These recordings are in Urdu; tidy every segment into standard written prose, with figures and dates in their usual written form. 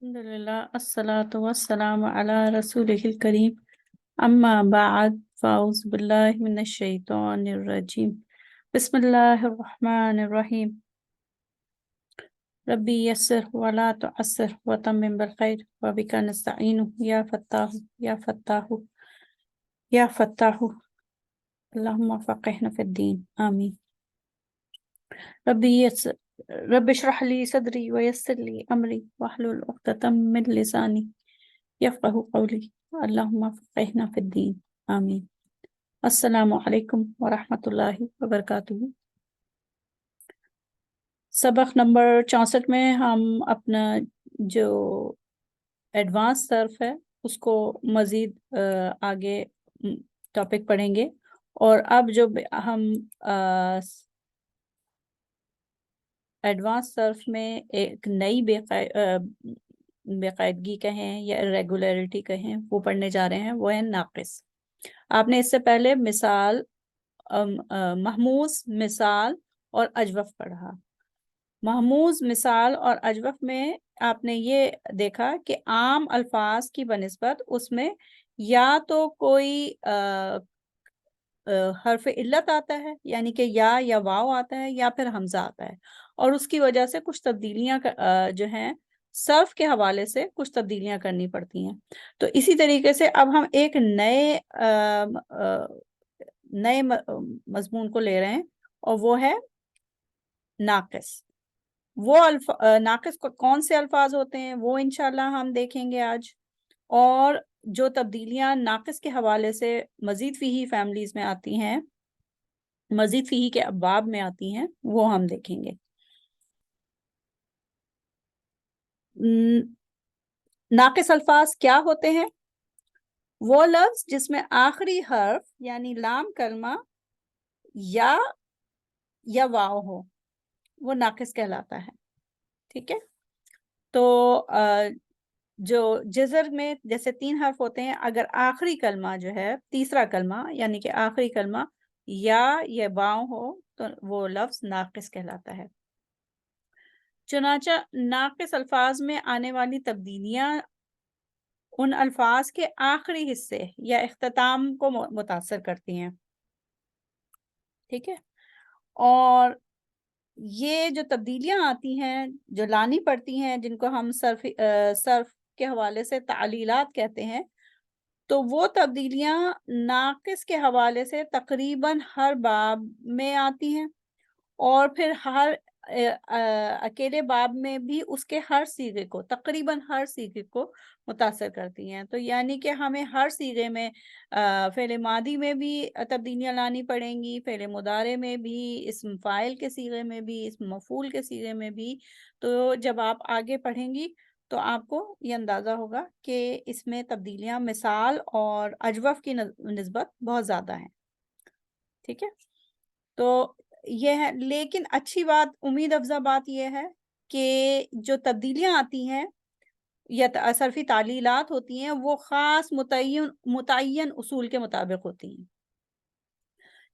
الحمدللہ الصلاۃ والسلام علی رسول الکریم اما بعد فاعوذ باللہ من الشیطان الرجیم بسم اللہ الرحمن الرحیم ربی یسر ولا تعسر وتمم بالخیر وبک نستعین یا فتاح یا فتاح یا فتاح اللہم فقہنا فی الدین آمین رب اشرح لی صدری ویسر لی امری واحلل عقدۃ من لسانی یفقہوا قولی اللہم فقہنا فی الدین آمین۔ السلام علیکم ورحمۃ اللہ وبرکاتہ۔ سبق نمبر 64 میں ہم اپنا جو ایڈوانس صرف ہے اس کو مزید آگے ٹاپک پڑھیں گے، اور اب جو ہم ایڈوانس صرف میں ایک نئی بے قاعدگی کہیں یا ریگولیرٹی کہیں وہ پڑھنے جا رہے ہیں، وہ ہے ناقص۔ آپ نے اس سے پہلے مثال، محموز، مثال اور اجوف پڑھا۔ محموز، مثال اور اجوف میں آپ نے یہ دیکھا کہ عام الفاظ کی بنسبت اس میں یا تو کوئی حرف علت آتا ہے، یعنی کہ یا واو آتا ہے، یا پھر حمزہ آتا ہے، اور اس کی وجہ سے کچھ تبدیلیاں جو ہیں صرف کے حوالے سے کچھ تبدیلیاں کرنی پڑتی ہیں۔ تو اسی طریقے سے اب ہم ایک نئے مضمون کو لے رہے ہیں، اور وہ ہے ناقص۔ وہ ناقص کون سے الفاظ ہوتے ہیں وہ انشاءاللہ ہم دیکھیں گے آج، اور جو تبدیلیاں ناقص کے حوالے سے مزید فیہی فیملیز میں آتی ہیں، مزید فیہی کے ابواب میں آتی ہیں، وہ ہم دیکھیں گے۔ ناقص الفاظ کیا ہوتے ہیں؟ وہ لفظ جس میں آخری حرف یعنی لام کلمہ یا واو ہو، وہ ناقص کہلاتا ہے۔ ٹھیک ہے، تو جو جزر میں جیسے 3 حرف ہوتے ہیں، اگر آخری کلمہ جو ہے، تیسرا کلمہ یعنی کہ آخری کلمہ یا واو ہو تو وہ لفظ ناقص کہلاتا ہے۔ چنانچہ ناقص الفاظ میں آنے والی تبدیلیاں ان الفاظ کے آخری حصے یا اختتام کو متاثر کرتی ہیں۔ ٹھیک ہے، اور یہ جو تبدیلیاں آتی ہیں، جو لانی پڑتی ہیں، جن کو ہم صرف کے حوالے سے تعلیلات کہتے ہیں، تو وہ تبدیلیاں ناقص کے حوالے سے تقریباً ہر باب میں آتی ہیں، اور پھر ہر اکیلے باب میں بھی اس کے ہر صیغے کو، تقریباً ہر صیغے کو متاثر کرتی ہیں۔ تو یعنی کہ ہمیں ہر صیغے میں، فعل ماضی میں بھی تبدیلیاں لانی پڑیں گی، فعل مضارع میں بھی، اسم فاعل کے صیغے میں بھی، اسم مفعول کے صیغے میں بھی۔ تو جب آپ آگے پڑھیں گی تو آپ کو یہ اندازہ ہوگا کہ اس میں تبدیلیاں مثال اور اجوف کی نسبت بہت زیادہ ہیں۔ ٹھیک ہے، تو یہ ہے، لیکن اچھی بات، امید افزا بات یہ ہے کہ جو تبدیلیاں آتی ہیں یا صرفی تعلیلات ہوتی ہیں، وہ خاص متعین اصول کے مطابق ہوتی ہیں۔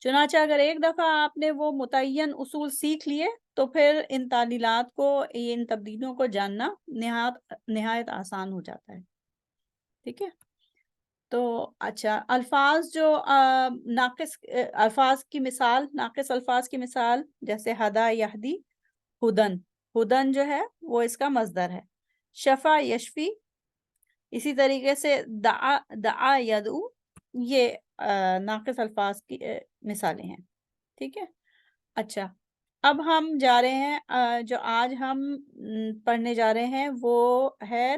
چنانچہ اگر ایک دفعہ آپ نے وہ متعین اصول سیکھ لیے تو پھر ان تعلیلات کو، ان تبدیلیوں کو جاننا نہایت آسان ہو جاتا ہے۔ ٹھیک ہے، تو اچھا، الفاظ جو ناقص الفاظ کی مثال، ناقص الفاظ کی مثال جیسے ہدا یہدی، ہدن، ہدن جو ہے وہ اس کا مصدر ہے۔ شفا یشفی، اسی طریقے سے دعا یدعو، یہ ناقص الفاظ کی مثالیں ہیں۔ ٹھیک ہے، اچھا، اب ہم جا رہے ہیں، جو آج ہم پڑھنے جا رہے ہیں وہ ہے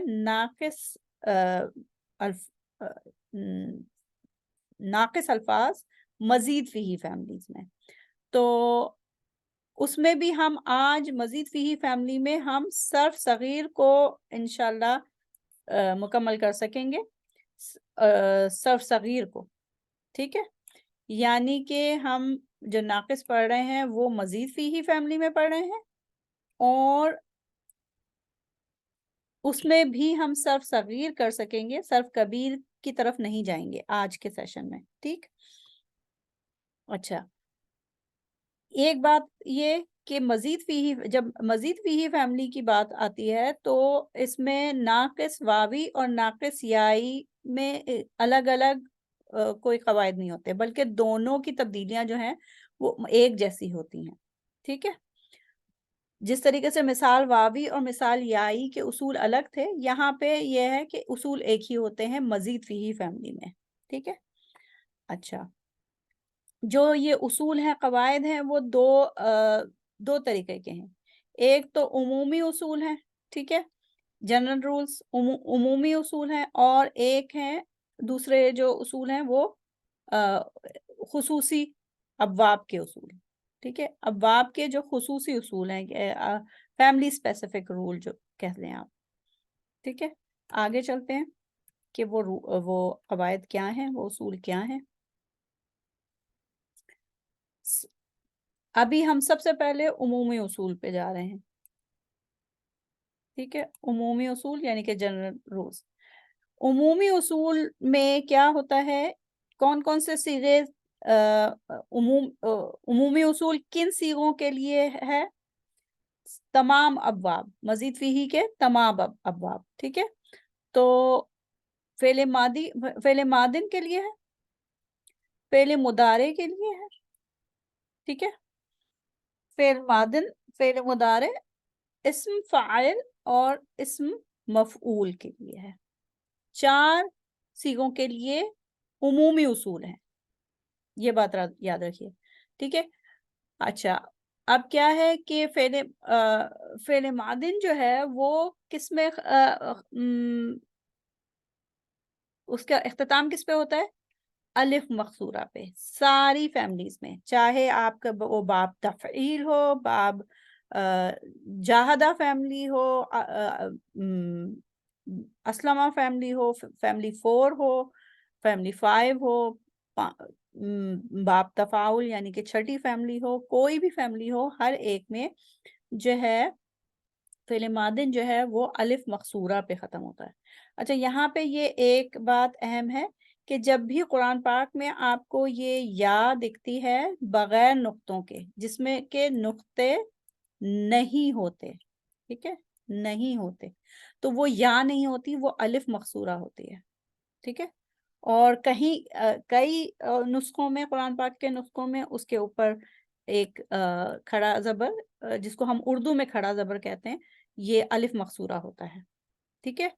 ناقص الفاظ مزید فیہی فیملیز میں۔ تو اس میں بھی ہم آج مزید فیہی فیملی میں ہم صرف صغیر کو انشاءاللہ مکمل کر سکیں گے، صرف صغیر کو۔ ٹھیک ہے، یعنی کہ ہم جو ناقص پڑھ رہے ہیں وہ مزید فیہی فیملی میں پڑھ رہے ہیں، اور اس میں بھی ہم صرف صغیر کر سکیں گے، صرف کبیر کی طرف نہیں جائیں گے آج کے سیشن میں۔ ٹھیک، اچھا، ایک بات یہ کہ مزید فیہی، جب مزید فیہی فیملی کی بات آتی ہے تو اس میں ناقص واوی اور ناقص یائی میں الگ الگ کوئی قواعد نہیں ہوتے، بلکہ دونوں کی تبدیلیاں جو ہیں وہ ایک جیسی ہوتی ہیں، ٹھیک ہے۔ جس طریقے سے مثال واوی اور مثال یائی کے اصول الگ تھے، یہاں پہ یہ ہے کہ اصول ایک ہی ہوتے ہیں مزید فیہی فیملی میں، ٹھیک ہے۔ اچھا، جو یہ اصول ہیں، قواعد ہیں، وہ دو طریقے کے ہیں۔ ایک تو عمومی اصول ہیں، ٹھیک ہے، جنرل رولز، عمومی اصول ہیں، اور ایک ہیں دوسرے جو اصول ہیں وہ خصوصی ابواب کے اصول، ٹھیک ہے۔ ابواب کے جو خصوصی اصول ہیں، فیملی اسپیسیفک رول جو کہتے ہیں آپ، ٹھیک ہے۔ آگے چلتے ہیں کہ وہ قواعد کیا ہیں، وہ اصول کیا ہیں۔ ابھی ہم سب سے پہلے عمومی اصول پہ جا رہے ہیں، ٹھیک ہے۔ عمومی اصول یعنی کہ جنرل رولز۔ عمومی اصول میں کیا ہوتا ہے، کون کون سے صیغے، عمومی اصول کن صیغوں کے لیے ہے؟ تمام ابواب، مزید فیہی کے تمام ابواب، ٹھیک ہے۔ تو فعل ماضی، فعل ماضن کے لیے ہے، فعل مضارع کے لیے ہے، ٹھیک ہے۔ فعل ماضن، فعل مضارع، اسم فاعل اور اسم مفعول کے لیے ہے۔ 4 صیغوں کے لیے عمومی اصول ہیں، یہ بات یاد رکھیے، ٹھیک ہے۔ اچھا، اب کیا ہے کہ فعل ماضن جو ہے وہ کس میں اس کا اختتام کس پہ ہوتا ہے؟ الف مقصورہ پہ، ساری فیملیز میں، چاہے آپ کا وہ باب تفعیل ہو، باب جاہدہ فیملی ہو، اسلمہ فیملی ہو، فیملی 4 ہو، فیملی 5 ہو، باب تفاعل یعنی کہ 6ٹھی فیملی ہو، کوئی بھی فیملی ہو، ہر ایک میں جو ہے فعل ماضن جو ہے وہ الف مقصورہ پہ ختم ہوتا ہے۔ اچھا، یہاں پہ یہ ایک بات اہم ہے کہ جب بھی قرآن پاک میں آپ کو یہ یا دکھتی ہے بغیر نقطوں کے، جس میں کہ نقطے نہیں ہوتے، ٹھیک ہے، نہیں ہوتے، تو وہ یا نہیں ہوتی، وہ الف مقصورہ ہوتی ہے، ٹھیک ہے۔ اور کئی نسخوں میں، قرآن پاک کے نسخوں میں اس کے اوپر ایک کھڑا زبر، جس کو ہم اردو میں کھڑا زبر کہتے ہیں، یہ الف مقصورہ ہوتا ہے، ٹھیک ہے۔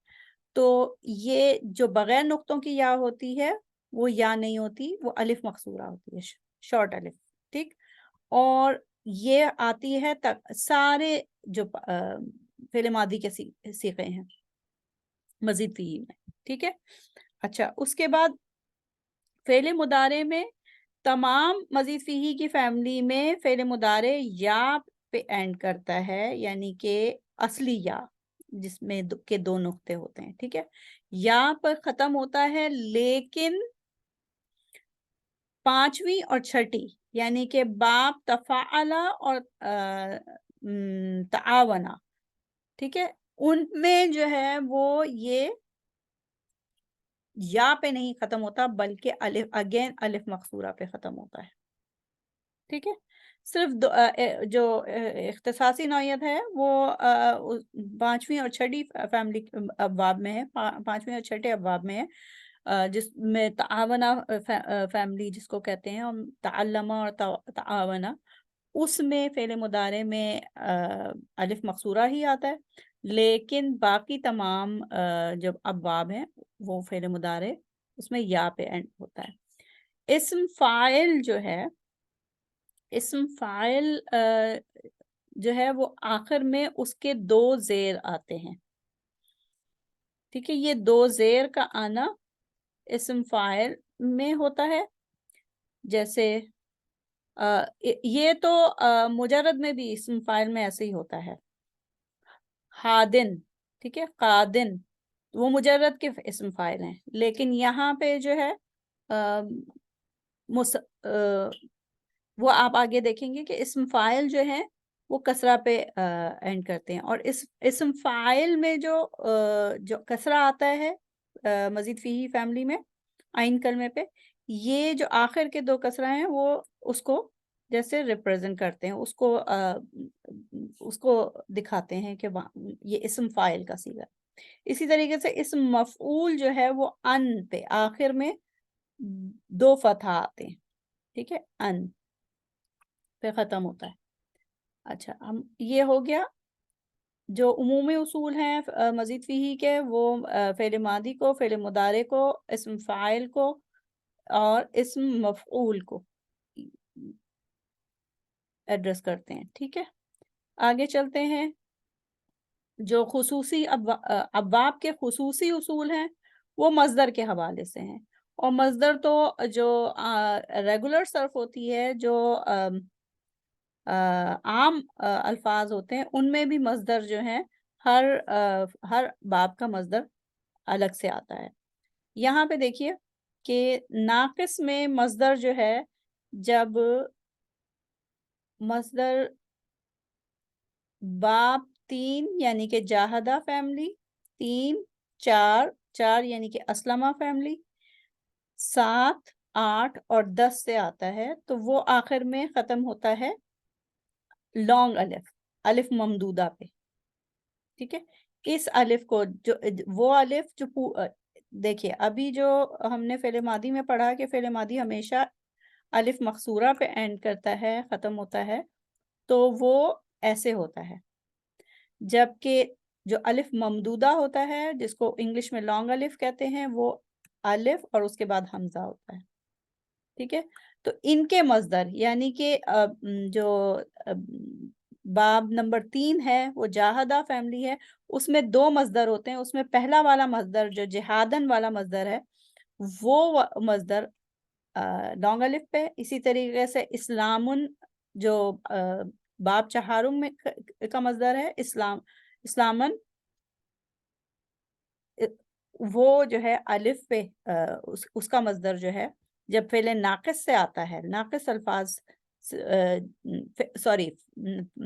تو یہ جو بغیر نقطوں کی یا ہوتی ہے وہ یا نہیں ہوتی، وہ الف مقصورہ ہوتی ہے، شارٹ الف، ٹھیک۔ اور یہ آتی ہے سارے جو فعل ماضی کے صیغے ہیں مزید فیہی میں، ٹھیک ہے۔ اچھا، اس کے بعد فعل مضارع میں تمام مزید فیہی کی فیملی میں فعل مضارع یا پہ اینڈ کرتا ہے، یعنی کہ اصلی یا جس میں کے 2 نقطے ہوتے ہیں، ٹھیک ہے، یا پر ختم ہوتا ہے، لیکن 5ویں اور 6ٹھی یعنی کہ باب تفاعلا اور تعاونا، ٹھیک ہے، ان میں جو ہے وہ یہ یا پہ نہیں ختم ہوتا، بلکہ الف مقصورہ پہ ختم ہوتا ہے، ٹھیک ہے۔ صرف جو اختصاصی نوعیت ہے وہ 5ویں اور 6ٹھی فیملی ابواب میں ہے، 5ویں اور 6ٹھے ابواب میں ہے، جس میں تعاونہ فیملی جس کو کہتے ہیں ہم، تعلمہ اور تعاونہ، اس میں فعل مضارع میں الف مقصورہ ہی آتا ہے، لیکن باقی تمام جو ابواب ہیں وہ فعل مضارع اس میں یا پہ اینڈ ہوتا ہے۔ اسم فاعل جو ہے، اسم فاعل جو ہے وہ آخر میں اس کے 2 زیر آتے ہیں، ٹھیک ہے۔ یہ 2 زیر کا آنا اسم فاعل میں ہوتا ہے، جیسے یہ تو مجرد میں بھی اسم فاعل میں ایسے ہی ہوتا ہے، حادن، ٹھیک ہے، قادن، وہ مجرد کے اسم فاعل ہیں، لیکن یہاں پہ جو ہے وہ آپ آگے دیکھیں گے کہ اسم فاعل جو ہیں وہ کسرہ پہ اینڈ کرتے ہیں، اور اس اسم فاعل میں جو کسرہ آتا ہے مزید فیہی فیملی میں عین کلمے پہ، یہ جو آخر کے 2 کسرہ ہیں وہ اس کو جیسے ریپرزینٹ کرتے ہیں اس کو دکھاتے ہیں کہ یہ اسم فاعل کا صیغہ. اسی طریقے سے اسم مفعول جو ہے وہ ان پہ آخر میں 2 فتح آتے ہیں. ٹھیک ہے، ان پہ ختم ہوتا ہے. اچھا، ہم یہ ہو گیا. جو عمومی اصول ہیں مزید فیہی کے، وہ فعل ماضی کو، فعل مضارع کو، اسم فاعل کو اور اسم مفعول کو ایڈریس کرتے ہیں. ٹھیک ہے، آگے چلتے ہیں. جو خصوصی ابواب کے خصوصی اصول ہیں وہ مصدر کے حوالے سے ہیں. اور مصدر تو جو ریگولر صرف ہوتی ہے، جو عام الفاظ ہوتے ہیں، ان میں بھی مصدر جو ہیں ہر باب کا مصدر الگ سے آتا ہے. یہاں پہ دیکھیے کہ ناقص میں مصدر جو ہے، جب مصدر باب 3 یعنی کہ جاہدہ فیملی، 3 4 یعنی کہ اسلمہ فیملی، 7 8 اور 10 سے آتا ہے، تو وہ آخر میں ختم ہوتا ہے لانگ الف ممدودہ پہ. ٹھیک ہے، اس الف کو وہ الف جو دیکھیے ابھی جو ہم نے فعل ماضی میں پڑھا کہ فعل ماضی ہمیشہ الف مقصورہ پہ اینڈ کرتا ہے، ختم ہوتا ہے، تو وہ ایسے ہوتا ہے. جبکہ جو الف ممدودہ ہوتا ہے، جس کو انگلش میں لانگ الف کہتے ہیں، وہ الف اور اس کے بعد حمزہ ہوتا ہے. ٹھیک ہے، تو ان کے مصدر یعنی کہ جو باب نمبر 3 ہے وہ جاہدہ فیملی ہے، اس میں 2 مصدر ہوتے ہیں. اس میں پہلا والا مصدر جو جہادن والا مصدر ہے، وہ مصدر لانگ الف پہ. اسی طریقے سے اسلامن جو باب چہارم میں کا مصدر ہے، اسلامن، وہ جو ہے الف پہ اس کا مصدر جو ہے جب فعل ناقص سے آتا ہے، ناقص الفاظ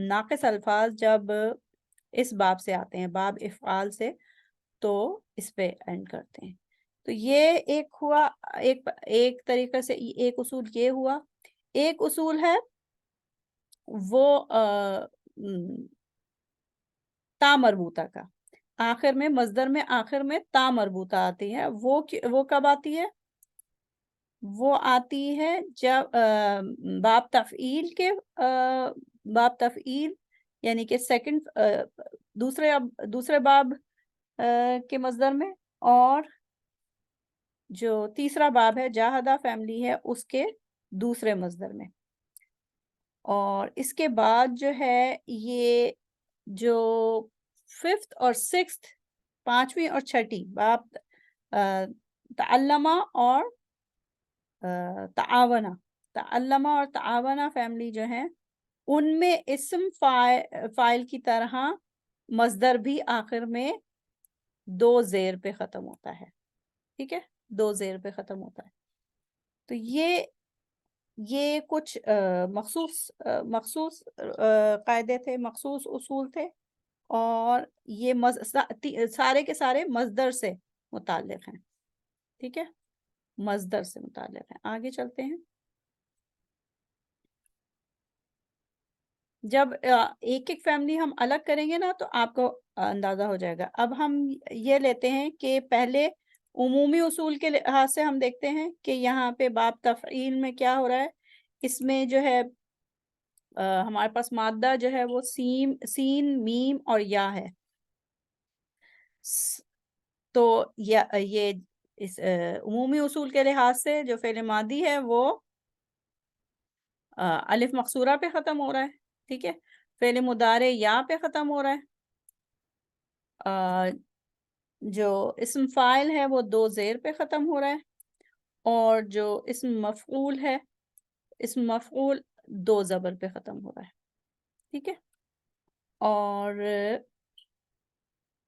ناقص الفاظ جب اس باب سے آتے ہیں، باب افعال سے، تو اس پہ اینڈ کرتے ہیں. تو یہ ایک ہوا، ایک طریقے سے ایک اصول یہ ہوا. ایک اصول ہے وہ تا مربوطہ کا، آخر میں مصدر میں آخر میں تا مربوطہ آتی ہے. وہ کب آتی ہے؟ وہ آتی ہے جب باب تفعیل یعنی کہ دوسرے باب کے مصدر میں، اور جو تیسرا باب ہے جاہدہ فیملی ہے اس کے دوسرے مصدر میں. اور اس کے بعد جو ہے یہ جو 5th اور 6th، 5ویں اور 6ٹھی باب تعلمہ اور تعاونہ فیملی جو ہیں، ان میں اسم فاعل کی طرح مصدر بھی آخر میں 2 زیر پہ ختم ہوتا ہے. ٹھیک ہے، 2 زیر پہ ختم ہوتا ہے. تو یہ کچھ مخصوص قاعدے تھے، مخصوص اصول تھے، اور یہ سارے کے سارے مصدر سے متعلق ہیں. ٹھیک ہے، مصدر سے متعلق ہیں. آگے چلتے ہیں. جب ایک ایک فیملی ہم الگ کریں گے نا تو آپ کو اندازہ ہو جائے گا. اب ہم یہ لیتے ہیں کہ پہلے عمومی اصول کے لحاظ سے ہم دیکھتے ہیں کہ یہاں پہ باب تفعیل میں کیا ہو رہا ہے. اس میں جو ہے ہمارے پاس مادہ جو ہے وہ سین میم اور یا ہے. تو یہ اس عمومی اصول کے لحاظ سے جو فعل ماضی ہے وہ الف مقصورہ پہ ختم ہو رہا ہے. ٹھیک ہے، فعل مضارع یا پہ ختم ہو رہا ہے. جو اسم فاعل ہے وہ 2 زیر پہ ختم ہو رہا ہے. اور جو اسم مفعول ہے، اسم مفعول 2 زبر پہ ختم ہو رہا ہے. ٹھیک ہے، اور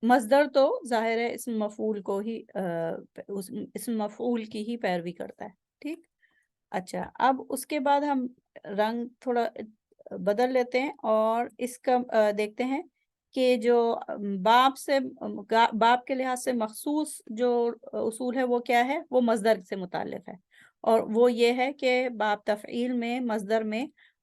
مصدر تو ظاہر ہے اسم مفعول کو ہی اسم مفعول کی ہی پیروی کرتا ہے. ٹھیک، اچھا، اب اس کے بعد ہم رنگ تھوڑا بدل لیتے ہیں اور اس کا دیکھتے ہیں کہ جو باب کے لحاظ سے مخصوص جو اصول ہے وہ کیا ہے. وہ مصدر سے متعلق ہے، اور وہ یہ ہے کہ باب تفعیل میں مصدر میں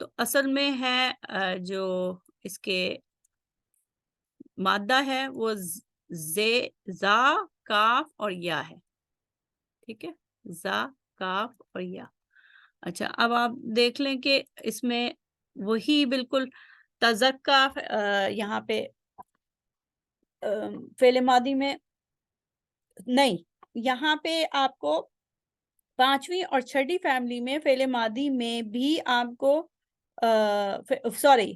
تو اصل میں ہے جو اس کے مادہ ہے وہ زے، زا، کاف اور یا ہے. ٹھیک ہے، زا، کاف اور یا. اچھا، اب آپ دیکھ لیں کہ اس میں وہی بالکل تزکا یہاں پہ فعل ماضی میں نہیں، یہاں پہ آپ کو پانچویں اور چھٹی فیملی میں فعل ماضی میں بھی آپ کو سوری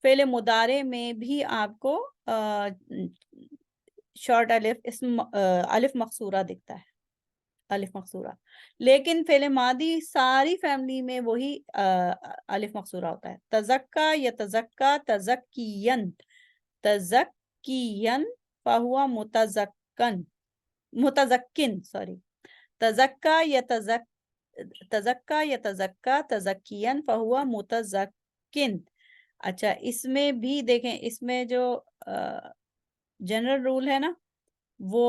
فعل مضارع میں بھی آپ کو شارٹ الف اسم الف مقصورہ دکھتا ہے، الف مقصورہ. لیکن فعل ماضی ساری فیملی میں وہی الف مقصورہ ہوتا ہے. تزکا یا تزکا، تزکین، تزکین فہو متزکن، متزکن سوری. تزکا یا تزکا یا تزکا، تزکین فہو متزکن. اچھا، اس میں بھی دیکھیں، اس میں جو جنرل رول ہے نا، وہ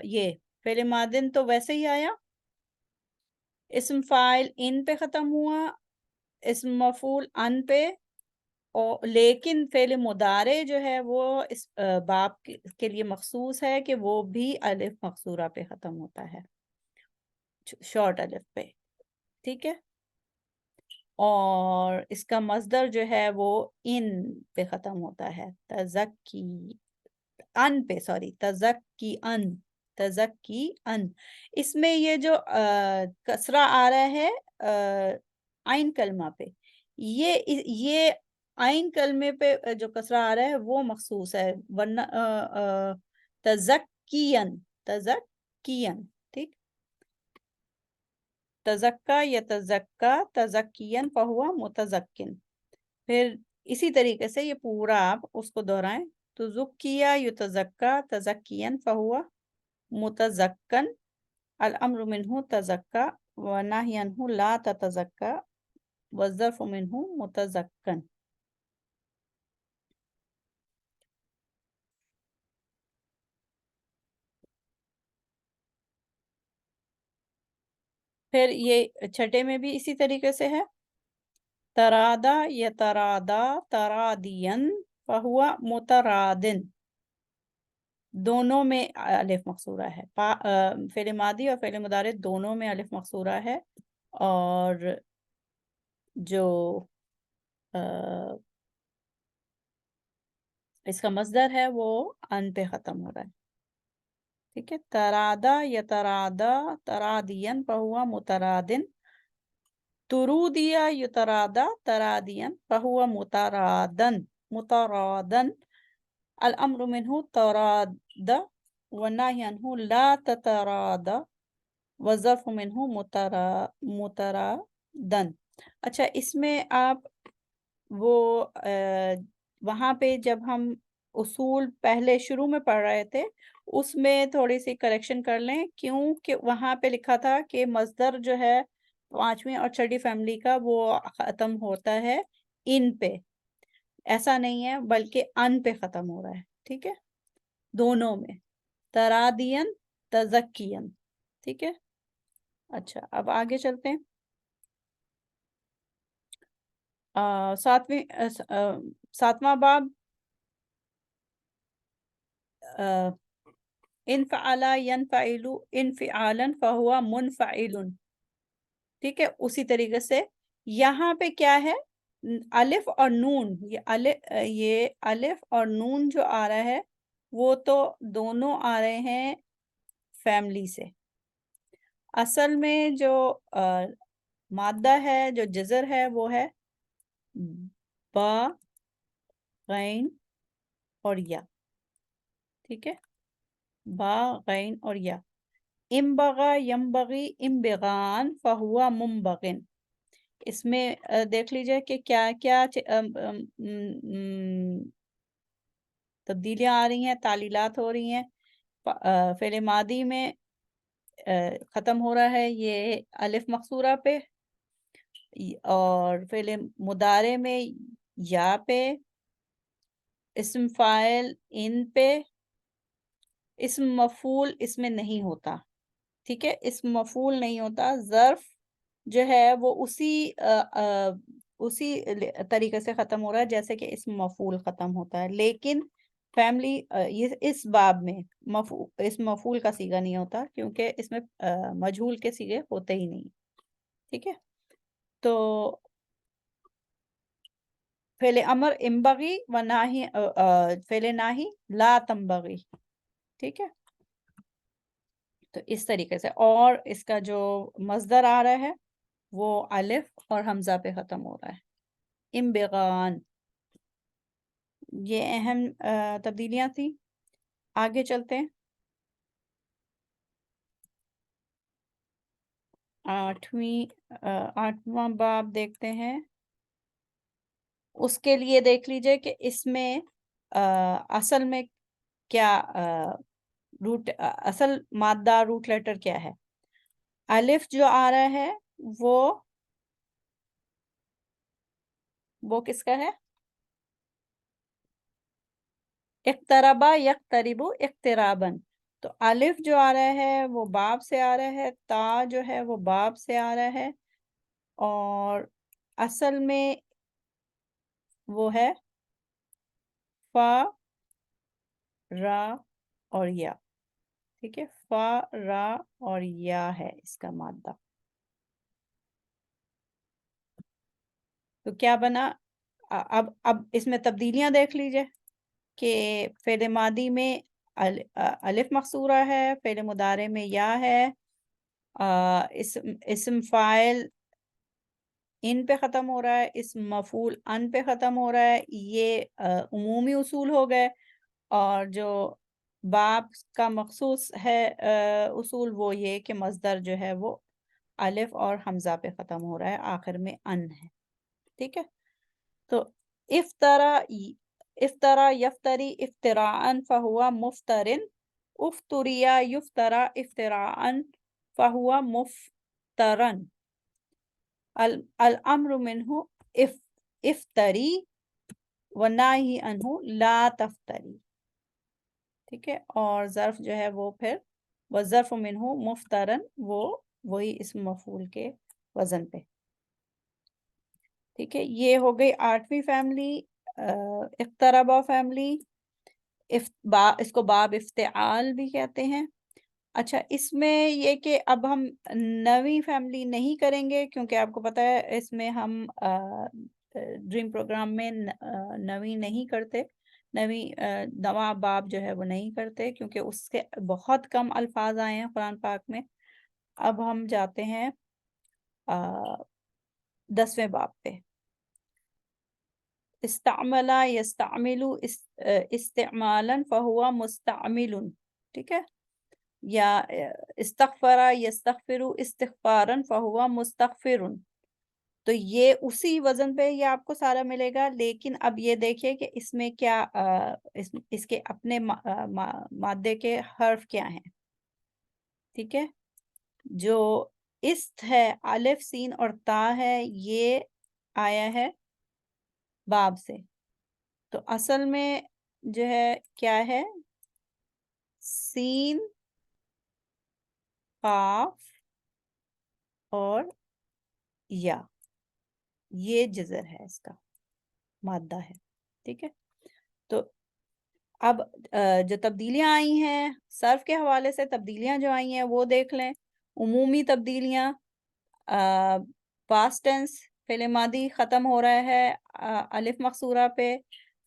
یہ فعل ماضی تو ویسے ہی آیا، اسم فاعل ان پہ ختم ہوا، اسم مفعول ان پہ، لیکن فعل مضارع جو ہے وہ اس باب کے لیے مخصوص ہے کہ وہ بھی الف مقصورہ پہ ختم ہوتا ہے، شارٹ الف پہ. ٹھیک ہے، اور اس کا مصدر جو ہے وہ ان پہ ختم ہوتا ہے، تزکی ان پہ، سوری تزکی ان، تزکی ان. اس میں یہ جو کسرہ آ رہا ہے عین کلمہ پہ، یہ عین کلمے پہ جو کسرہ آ رہا ہے وہ مخصوص ہے، ورنہ تزکین، تزکین. ٹھیک، تزکا یا تزکا، تزکین فہو متزکن. پھر اسی طریقے سے یہ پورا آپ اس کو دہرائیں. تو زکیہ یتزکا تزکین فہو متزکن، الامر منہ تزکا ونہی عنہ لا تتزکا والظرف منہ متزکن. پھر یہ چھٹے میں بھی اسی طریقے سے ہے، ترادا یترادا ترادین فہو مترادن. دونوں میں الف مقصورہ ہے، فعل ماضی اور فعل مضارع دونوں میں الف مقصورہ ہے، اور جو اس کا مصدر ہے وہ ان پہ ختم ہو رہا ہے. ٹھیک ہے، ترادا یترادا ترادین فہو مترادن، ترودیا یترادا ترادین فہو مترادن، مترادن، الامر منہ تراد والنہی عنہ لا تتراد والظرف منہ مترادن. اچھا، اس میں آپ وہ وہاں پہ جب ہم اصول پہلے شروع میں پڑھ رہے تھے اس میں تھوڑی سی کریکشن کر لیں، کیونکہ وہاں پہ لکھا تھا کہ مصدر جو ہے پانچویں اور چھٹی فیملی کا وہ ختم ہوتا ہے ان پہ. ایسا نہیں ہے، بلکہ ان پہ ختم ہو رہا ہے. ٹھیک ہے، دونوں میں، ترادین، تزکین. ٹھیک ہے، اچھا اب آگے چلتے ہیں. ساتواں باب، انفعل ينفعل انفعالا فهو منفعل. ٹھیک ہے، اسی طریقے سے یہاں پہ کیا ہے، الف اور نون، یہ الف اور نون جو آ رہا ہے وہ تو دونوں آ رہے ہیں فیملی سے. اصل میں جو مادہ ہے، جو جزر ہے، وہ ہے با، غین اور یا. ٹھیک ہے، با، غین اور یا. امبغا یمبغی امبغان فہو منبغن. اس میں دیکھ لیجئے کہ کیا کیا تبدیلیاں آ رہی ہیں، تعلیلات ہو رہی ہیں. فعل ماضی میں ختم ہو رہا ہے یہ الف مقصورہ پہ، اور فعل مضارع میں یا پہ، اسم فاعل ان پہ، اسم مفعول اس میں نہیں ہوتا. ٹھیک ہے، اسم مفعول نہیں ہوتا. ظرف جو ہے وہ اسی طریقے سے ختم ہو رہا ہے جیسے کہ اسم مفعول ختم ہوتا ہے، لیکن فیملی یہ اس باب میں اسم مفعول کا صیغہ نہیں ہوتا، کیونکہ اس میں مجہول کے صیغے ہوتے ہی نہیں. ٹھیک ہے، تو فعل امر انبغی و ناہی فعل ناہی لا تنبغی. ٹھیک ہے، تو اس طریقے سے. اور اس کا جو مصدر آ رہا ہے وہ الف اور حمزہ پہ ختم ہو رہا ہے، انبغان. یہ اہم تبدیلیاں تھیں. آگے چلتے ہیں. 8واں باب دیکھتے ہیں. اس کے لیے دیکھ لیجئے کہ اس میں اصل میں کیا اصل مادہ روٹ لیٹر کیا ہے. الف جو آ رہا ہے وہ کس کا ہے؟ اقتربا یقتربو اقترابن. تو الف جو آ رہا ہے وہ باب سے آ رہا ہے، تا جو ہے وہ باب سے آ رہا ہے، اور اصل میں وہ ہے فا را اور یا. ٹھیک ہے، فا را اور یا ہے اس کا مادہ. تو کیا بنا؟ اب اس میں تبدیلیاں دیکھ لیجئے کہ فعل ماضی میں الف مقصورہ ہے، فعل مضارع میں یا ہے، اسم فاعل ان پہ ختم ہو رہا ہے، اسم مفعول ان پہ ختم ہو رہا ہے. یہ عمومی اصول ہو گئے. اور جو باب کا مخصوص ہے اصول وہ یہ کہ مصدر جو ہے وہ الف اور حمزہ پہ ختم ہو رہا ہے، آخر میں ان ہے. ٹھیک ہے، تو افطرا یفتری افتراءن فہوا مفترن، افتریا یفترا افتراءن فہوا مفترن. الامر منہ افتری وناہی عنہ لا تفتری. ٹھیک ہے، اور ظرف جو ہے وہ پھر وظرف منہ مفترن، وہی اسم مفعول کے وزن پہ. ٹھیک ہے، یہ ہو گئی 8ویں فیملی، اقتربا فیملی. اس کو باب افتعال بھی کہتے ہیں. اچھا، اس میں یہ کہ اب ہم 9ویں فیملی نہیں کریں گے، کیونکہ آپ کو پتہ ہے اس میں ہم ڈریم پروگرام میں 9ویں نہیں کرتے. 9واں باب جو ہے وہ نہیں کرتے، کیونکہ اس کے بہت کم الفاظ آئے ہیں قرآن پاک میں. اب ہم جاتے ہیں 10ویں باب پہ. استعملا یستعملو استعمالا فہوا مستعمل. ٹھیک ہے، یا استغفرا یستغفرو استغفارا فہوا مستغفر. تو یہ اسی وزن پہ یہ آپ کو سارا ملے گا. لیکن اب یہ دیکھیے کہ اس میں کیا اس کے اپنے مادے کے حرف کیا ہیں. ٹھیک ہے، جو است ہے، الف سین اور تا ہے، یہ آیا ہے باب سے. تو اصل میں جو ہے کیا ہے؟ سین، قاف اور یا، یہ جزر ہے، اس کا مادہ ہے. ٹھیک ہے، تو اب جو تبدیلیاں آئی ہیں صرف کے حوالے سے، تبدیلیاں جو آئی ہیں وہ دیکھ لیں. عمومی تبدیلیاں، پاسٹ ٹینس فعل ماضی ختم ہو رہا ہے الف مقصورہ پہ،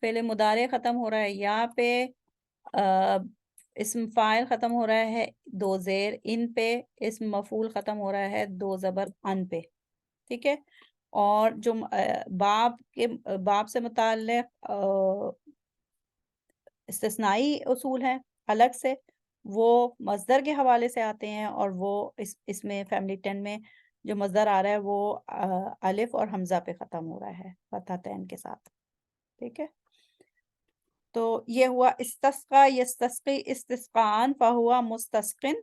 فعل مضارع ختم ہو رہا ہے یا پہ، اسم فاعل ختم ہو رہا ہے 2 زیر ان پہ، اسم مفعول ختم ہو رہا ہے 2 زبر ان پہ. ٹھیک ہے، اور جو باب سے متعلق استثنائی اصول ہیں الگ سے، وہ مصدر کے حوالے سے آتے ہیں، اور وہ اس میں فیملی 10 میں جو مصدر آ رہا ہے وہ الف اور حمزہ پہ ختم ہو رہا ہے فتحتین کے ساتھ. ٹھیک ہے، تو یہ ہوا استسقا یستسقی استسقان فہوا مستسقن،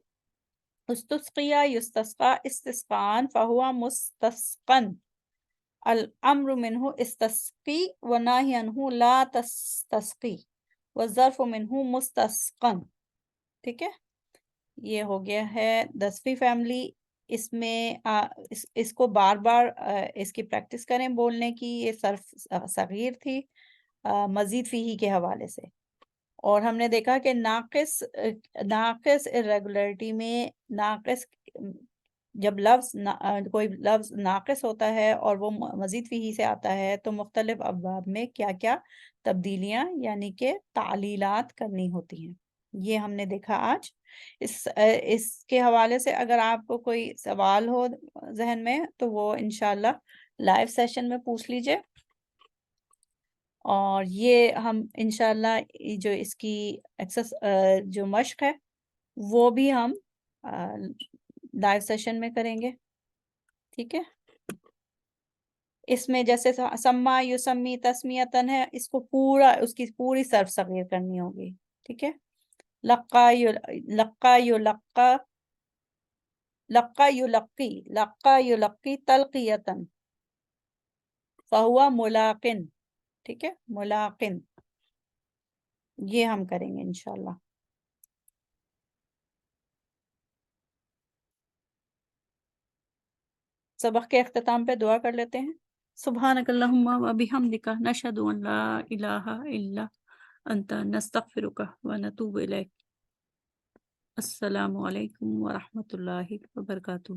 استسقیا یستسقا استسقان فہوا مستسقن. الامر منہ استسقی وناہی عنہ لا تستسقی، والظرف منہ مستسقن. ٹھیک ہے، یہ ہو گیا ہے 10ویں فیملی. اس میں اس کو بار بار اس کی پریکٹس کریں بولنے کی. یہ صرف صغیر تھی مزید فیہی کے حوالے سے. اور ہم نے دیکھا کہ ناقص irregularity میں ناقص جب کوئی لفظ ناقص ہوتا ہے اور وہ مزید فیہی سے آتا ہے تو مختلف ابواب میں کیا کیا تبدیلیاں یعنی کہ تعلیلات کرنی ہوتی ہیں. یہ ہم نے دیکھا آج. اس کے حوالے سے اگر آپ کو کوئی سوال ہو ذہن میں تو وہ انشاءاللہ لائیو سیشن میں پوچھ لیجئے. اور یہ ہم انشاءاللہ جو اس کی جو مشق ہے وہ بھی ہم لائیو سیشن میں کریں گے. ٹھیک ہے. اس میں جیسے سما یسمی تسمیتن ہے اس کو اس کی پوری صرف صغیر کرنی ہوگی. ٹھیک ہے. لقا یلقا یلقی تلقیتن فہوا ملاقن. ٹھیک ہے. ملاقن یہ ہم کریں گے انشاءاللہ. سبق کے اختتام پہ دعا کر لیتے ہیں. سبحانک اللہم و بحمدک نشہد ان لا الہ الا انت نستغفرک و نتوب الیک. السلام علیکم ورحمۃ اللہ وبرکاتہ.